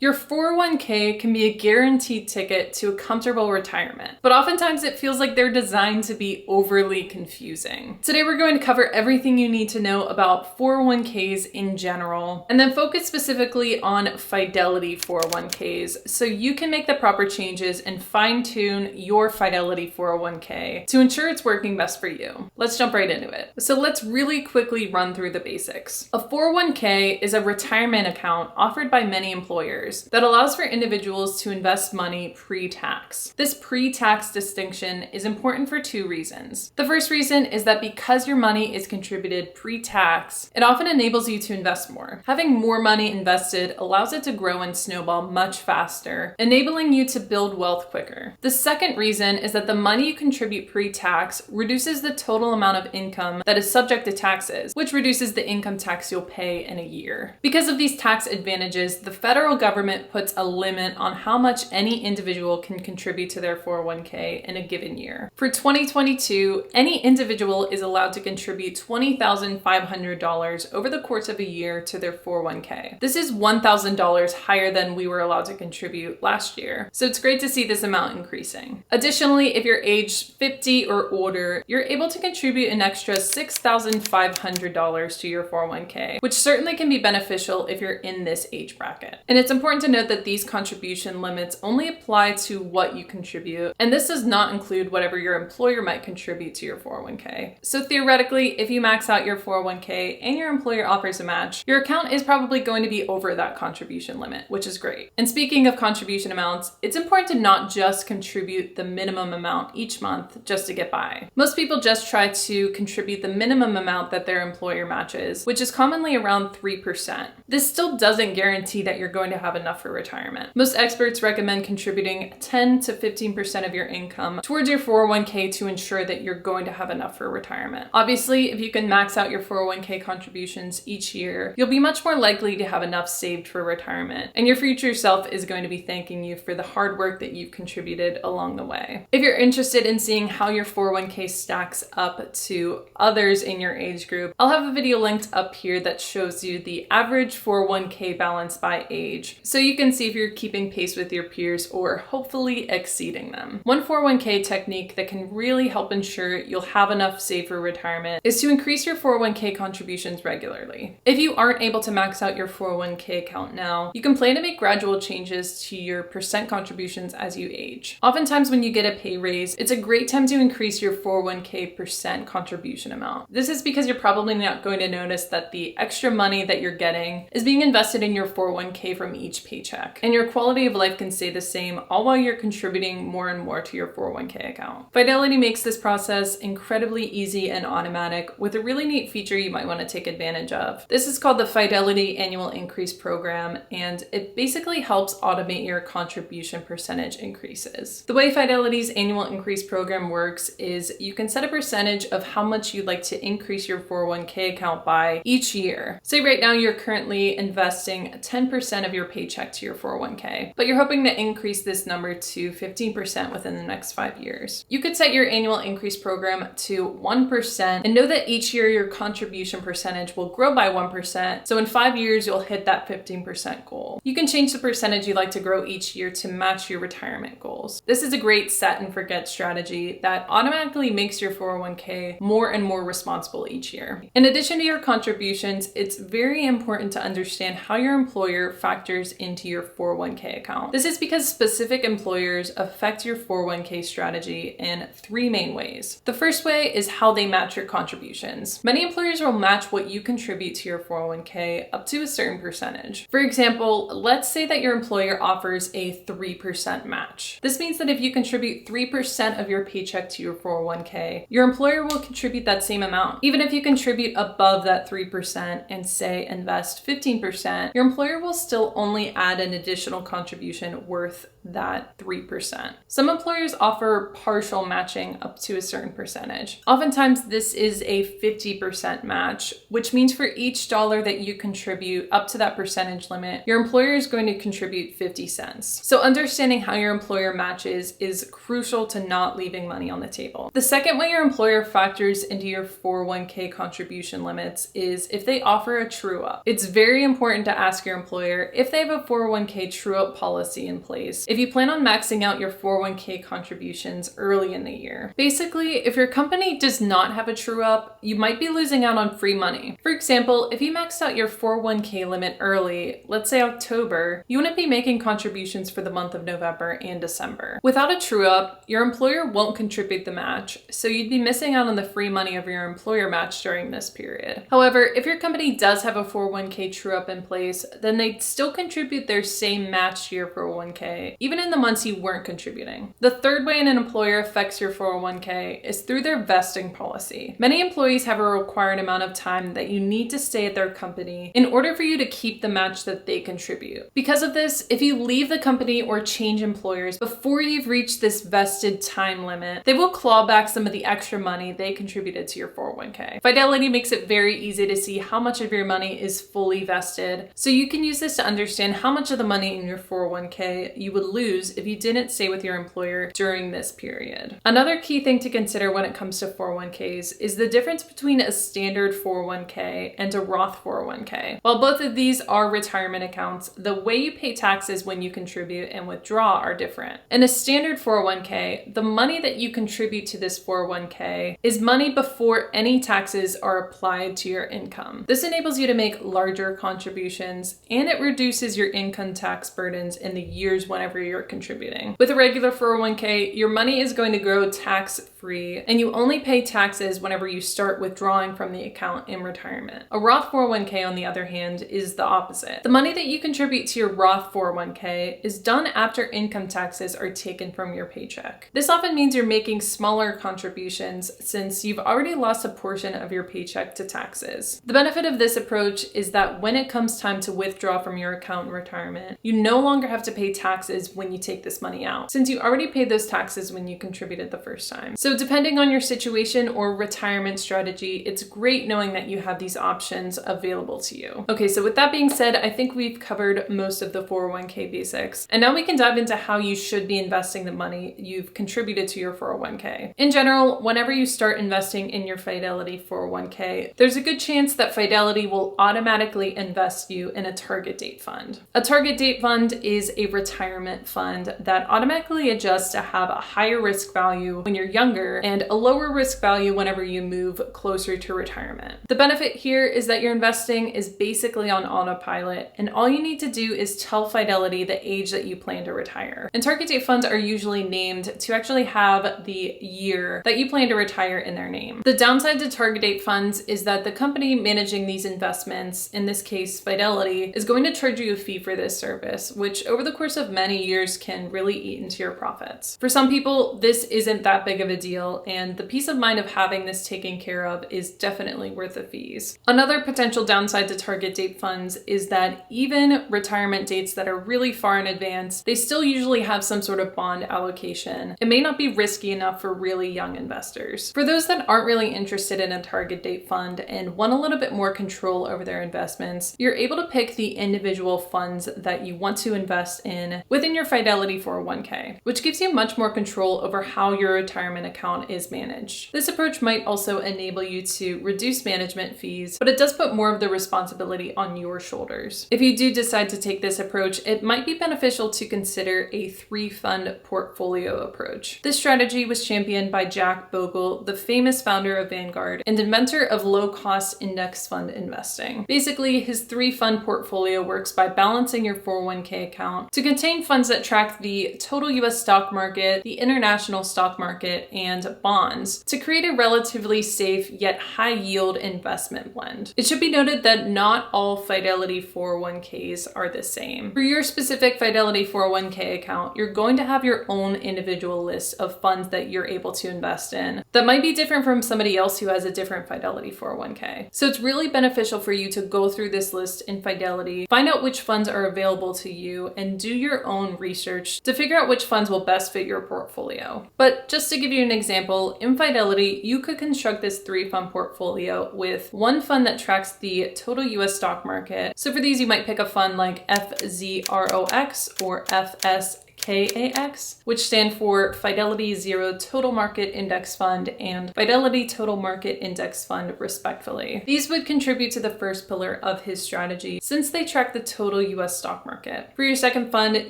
Your 401k can be a guaranteed ticket to a comfortable retirement, but oftentimes it feels like they're designed to be overly confusing. Today we're going to cover everything you need to know about 401ks in general, and then focus specifically on Fidelity 401ks so you can make the proper changes and fine-tune your Fidelity 401k to ensure it's working best for you. Let's jump right into it. So let's really quickly run through the basics. A 401k is a retirement account offered by many employers that allows for individuals to invest money pre-tax. This pre-tax distinction is important for two reasons. The first reason is that because your money is contributed pre-tax, it often enables you to invest more. Having more money invested allows it to grow and snowball much faster, enabling you to build wealth quicker. The second reason is that the money you contribute pre-tax reduces the total amount of income that is subject to taxes, which reduces the income tax you'll pay in a year. Because of these tax advantages, the federal government puts a limit on how much any individual can contribute to their 401k in a given year. For 2022, any individual is allowed to contribute $20,500 over the course of a year to their 401k. This is $1,000 higher than we were allowed to contribute last year, so it's great to see this amount increasing. Additionally, if you're age 50 or older, you're able to contribute an extra $6,500 to your 401k, which certainly can be beneficial if you're in this age bracket. And it's important to note that these contribution limits only apply to what you contribute, and this does not include whatever your employer might contribute to your 401k. So theoretically, if you max out your 401k and your employer offers a match, your account is probably going to be over that contribution limit, which is great. And speaking of contribution amounts, it's important to not just contribute the minimum amount each month just to get by. Most people just try to contribute the minimum amount that their employer matches, which is commonly around 3%. This still doesn't guarantee that you're going to have enough for retirement. Most experts recommend contributing 10 to 15% of your income towards your 401k to ensure that you're going to have enough for retirement. Obviously, if you can max out your 401k contributions each year, you'll be much more likely to have enough saved for retirement, and your future self is going to be thanking you for the hard work that you've contributed along the way. If you're interested in seeing how your 401k stacks up to others in your age group, I'll have a video linked up here that shows you the average 401k balance by age, so you can see if you're keeping pace with your peers or hopefully exceeding them. One 401k technique that can really help ensure you'll have enough saved for retirement is to increase your 401k contributions regularly. If you aren't able to max out your 401k account now, you can plan to make gradual changes to your percent contributions as you age. Oftentimes when you get a pay raise, it's a great time to increase your 401k percent contribution amount. This is because you're probably not going to notice that the extra money that you're getting is being invested in your 401k from each paycheck, and your quality of life can stay the same all while you're contributing more and more to your 401k account. Fidelity makes this process incredibly easy and automatic with a really neat feature you might want to take advantage of. This is called the Fidelity Annual Increase Program, and it basically helps automate your contribution percentage increases. The way Fidelity's Annual Increase Program works is you can set a percentage of how much you'd like to increase your 401k account by each year. Say right now you're currently investing 10% of your paycheck to your 401k, but you're hoping to increase this number to 15% within the next 5 years. You could set your annual increase program to 1% and know that each year your contribution percentage will grow by 1%, so in 5 years you'll hit that 15% goal. You can change the percentage you'd like to grow each year to match your retirement goals. This is a great set and forget strategy that automatically makes your 401k more and more responsible each year. In addition to your contributions, it's very important to understand how your employer factors into your 401k account. This is because specific employers affect your 401k strategy in three main ways. The first way is how they match your contributions. Many employers will match what you contribute to your 401k up to a certain percentage. For example, let's say that your employer offers a 3% match. This means that if you contribute 3% of your paycheck to your 401k, your employer will contribute that same amount. Even if you contribute above that 3% and say invest 15%, your employer will still only add an additional contribution worth that 3%. Some employers offer partial matching up to a certain percentage. Oftentimes this is a 50% match, which means for each dollar that you contribute up to that percentage limit, your employer is going to contribute 50 cents. So understanding how your employer matches is crucial to not leaving money on the table. The second way your employer factors into your 401k contribution limits is if they offer a true up. It's very important to ask your employer if they have have a 401k true-up policy in place if you plan on maxing out your 401k contributions early in the year. Basically, if your company does not have a true-up, you might be losing out on free money. For example, if you maxed out your 401k limit early, let's say October, you wouldn't be making contributions for the month of November and December. Without a true-up, your employer won't contribute the match, so you'd be missing out on the free money of your employer match during this period. However, if your company does have a 401k true-up in place, then they'd still contribute their same match to your 401k, even in the months you weren't contributing. The third way an employer affects your 401k is through their vesting policy. Many employees have a required amount of time that you need to stay at their company in order for you to keep the match that they contribute. Because of this, if you leave the company or change employers before you've reached this vested time limit, they will claw back some of the extra money they contributed to your 401k. Fidelity makes it very easy to see how much of your money is fully vested, so you can use this to understand how much of the money in your 401k you would lose if you didn't stay with your employer during this period. Another key thing to consider when it comes to 401ks is the difference between a standard 401k and a Roth 401k. While both of these are retirement accounts, the way you pay taxes when you contribute and withdraw are different. In a standard 401k, the money that you contribute to this 401k is money before any taxes are applied to your income. This enables you to make larger contributions, and it reduces your income tax burdens in the years whenever you're contributing. With a regular 401k, your money is going to grow tax-free, and you only pay taxes whenever you start withdrawing from the account in retirement. A Roth 401k, on the other hand, is the opposite. The money that you contribute to your Roth 401k is done after income taxes are taken from your paycheck. This often means you're making smaller contributions since you've already lost a portion of your paycheck to taxes. The benefit of this approach is that when it comes time to withdraw from your account in retirement, you no longer have to pay taxes when you take this money out, since you already paid those taxes when you contributed the first time. So depending on your situation or retirement strategy, it's great knowing that you have these options available to you. Okay, so with that being said, I think we've covered most of the 401k basics, and now we can dive into how you should be investing the money you've contributed to your 401k. In general, whenever you start investing in your Fidelity 401k, there's a good chance that Fidelity will automatically invest you in a target date fund. A target date fund is a retirement fund that automatically adjusts to have a higher risk value when you're younger and a lower risk value whenever you move closer to retirement. The benefit here is that your investing is basically on autopilot, and all you need to do is tell Fidelity the age that you plan to retire. And target date funds are usually named to actually have the year that you plan to retire in their name. The downside to target date funds is that the company managing these investments, in this case Fidelity, is going to charge you a fee for this service, which over the course of many years can really eat into your profits. For some people, this isn't that big of a deal, and the peace of mind of having this taken care of is definitely worth the fees. Another potential downside to target date funds is that even retirement dates that are really far in advance, they still usually have some sort of bond allocation. It may not be risky enough for really young investors. For those that aren't really interested in a target date fund and want a little bit more control over their investments, you're able to pick the individual funds that you want to invest in within your Fidelity 401k, which gives you much more control over how your retirement account is managed. This approach might also enable you to reduce management fees, but it does put more of the responsibility on your shoulders. If you do decide to take this approach, it might be beneficial to consider a 3-fund portfolio approach. This strategy was championed by Jack Bogle, the famous founder of Vanguard and inventor of low-cost index fund investing. Basically, his 3-fund portfolio works by balancing your 401k account to contain funds that track the total US stock market, the international stock market, and bonds to create a relatively safe yet high-yield investment blend. It should be noted that not all Fidelity 401ks are the same. For your specific Fidelity 401k account, you're going to have your own individual list of funds that you're able to invest in that might be different from somebody else who has a different Fidelity 401k. So it's really beneficial for you to go through this list in Fidelity, find out which funds are available to you, and do your own research to figure out which funds will best fit your portfolio. But just to give you an example, in Fidelity, you could construct this 3-fund portfolio with one fund that tracks the total US stock market. So for these, you might pick a fund like FZROX or FS KAX, which stand for Fidelity Zero Total Market Index Fund and Fidelity Total Market Index Fund, respectively. These would contribute to the first pillar of his strategy since they track the total US stock market. For your second fund,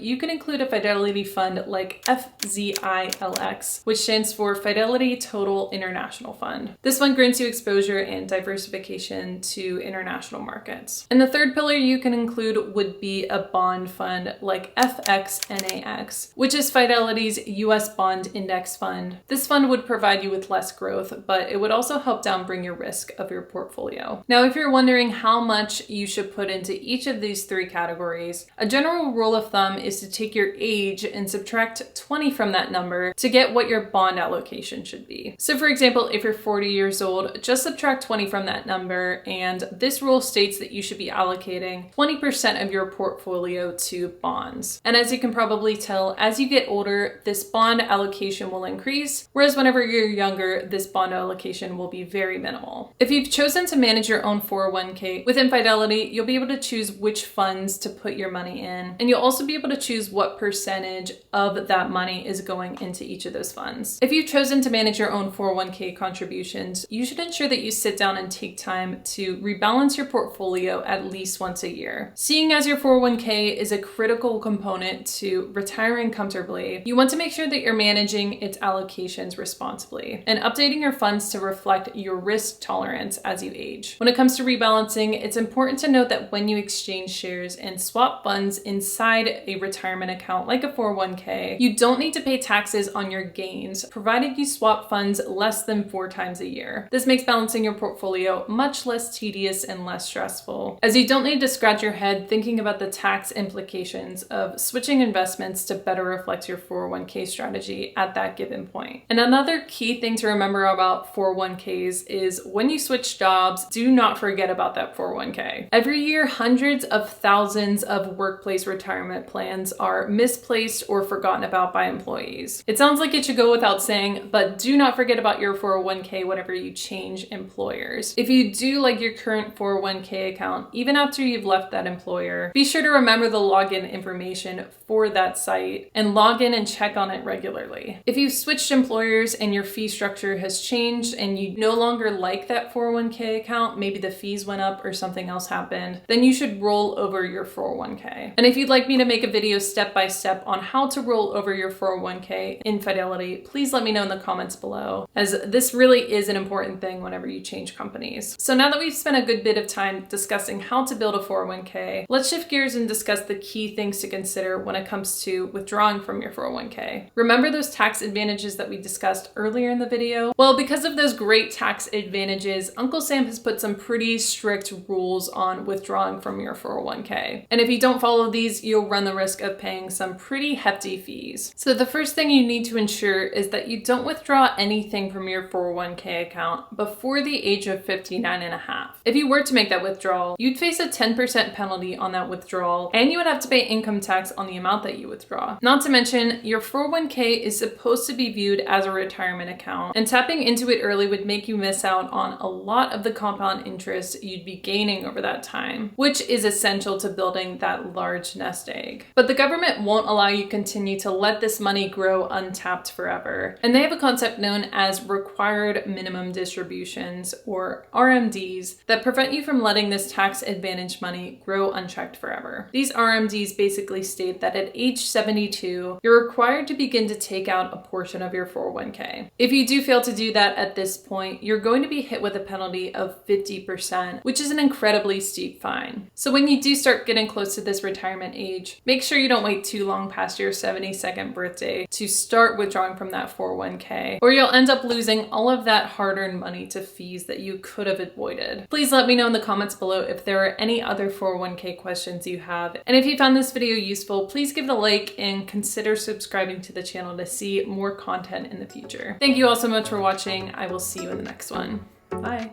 you can include a Fidelity fund like FZILX, which stands for Fidelity Total International Fund. This fund grants you exposure and diversification to international markets. And the third pillar you can include would be a bond fund like FXNAX, which is Fidelity's US Bond Index Fund. This fund would provide you with less growth, but it would also help downbring your risk of your portfolio. Now, if you're wondering how much you should put into each of these three categories, a general rule of thumb is to take your age and subtract 20 from that number to get what your bond allocation should be. So for example, if you're 40 years old, just subtract 20 from that number, and this rule states that you should be allocating 20% of your portfolio to bonds. And as you can probably tell, as you get older, this bond allocation will increase, whereas whenever you're younger, this bond allocation will be very minimal. If you've chosen to manage your own 401k within Fidelity, you'll be able to choose which funds to put your money in, and you'll also be able to choose what percentage of that money is going into each of those funds. If you've chosen to manage your own 401k contributions, you should ensure that you sit down and take time to rebalance your portfolio at least once a year. Seeing as your 401k is a critical component to retiring comfortably, you want to make sure that you're managing its allocations responsibly and updating your funds to reflect your risk tolerance as you age. When it comes to rebalancing, it's important to note that when you exchange shares and swap funds inside a retirement account like a 401k, you don't need to pay taxes on your gains, provided you swap funds less than 4 times a year. This makes balancing your portfolio much less tedious and less stressful, as you don't need to scratch your head thinking about the tax implications of switching investments to better reflect your 401k strategy at that given point. And another key thing to remember about 401ks is when you switch jobs, do not forget about that 401k. Every year, hundreds of thousands of workplace retirement plans are misplaced or forgotten about by employees. It sounds like it should go without saying, but do not forget about your 401k whenever you change employers. If you do like your current 401k account, even after you've left that employer, be sure to remember the login information for that site and log in and check on it regularly. If you've switched employers and your fee structure has changed and you no longer like that 401k account, maybe the fees went up or something else happened, then you should roll over your 401k. And if you'd like me to make a video step-by-step on how to roll over your 401k in Fidelity, please let me know in the comments below, as this really is an important thing whenever you change companies. So now that we've spent a good bit of time discussing how to build a 401k, let's shift gears and discuss the key things to consider when it comes to withdrawing from your 401k. Remember those tax advantages that we discussed earlier in the video? Well, because of those great tax advantages, Uncle Sam has put some pretty strict rules on withdrawing from your 401k. And if you don't follow these, you'll run the risk of paying some pretty hefty fees. So the first thing you need to ensure is that you don't withdraw anything from your 401k account before the age of 59 and a half. If you were to make that withdrawal, you'd face a 10% penalty on that withdrawal, and you would have to pay income tax on the amount that you withdraw. Not to mention, your 401k is supposed to be viewed as a retirement account, and tapping into it early would make you miss out on a lot of the compound interest you'd be gaining over that time, which is essential to building that large nest egg. But the government won't allow you to continue to let this money grow untapped forever, and they have a concept known as required minimum distributions, or RMDs, that prevent you from letting this tax advantage money grow unchecked forever. These RMDs basically state that at age 72, you're required to begin to take out a portion of your 401k. If you do fail to do that at this point, you're going to be hit with a penalty of 50%, which is an incredibly steep fine. So when you do start getting close to this retirement age, make sure you don't wait too long past your 72nd birthday to start withdrawing from that 401k, or you'll end up losing all of that hard-earned money to fees that you could have avoided. Please let me know in the comments below if there are any other 401k questions you have. And if you found this video useful, please give it a like and consider subscribing to the channel to see more content in the future. Thank you all so much for watching. I will see you in the next one. Bye.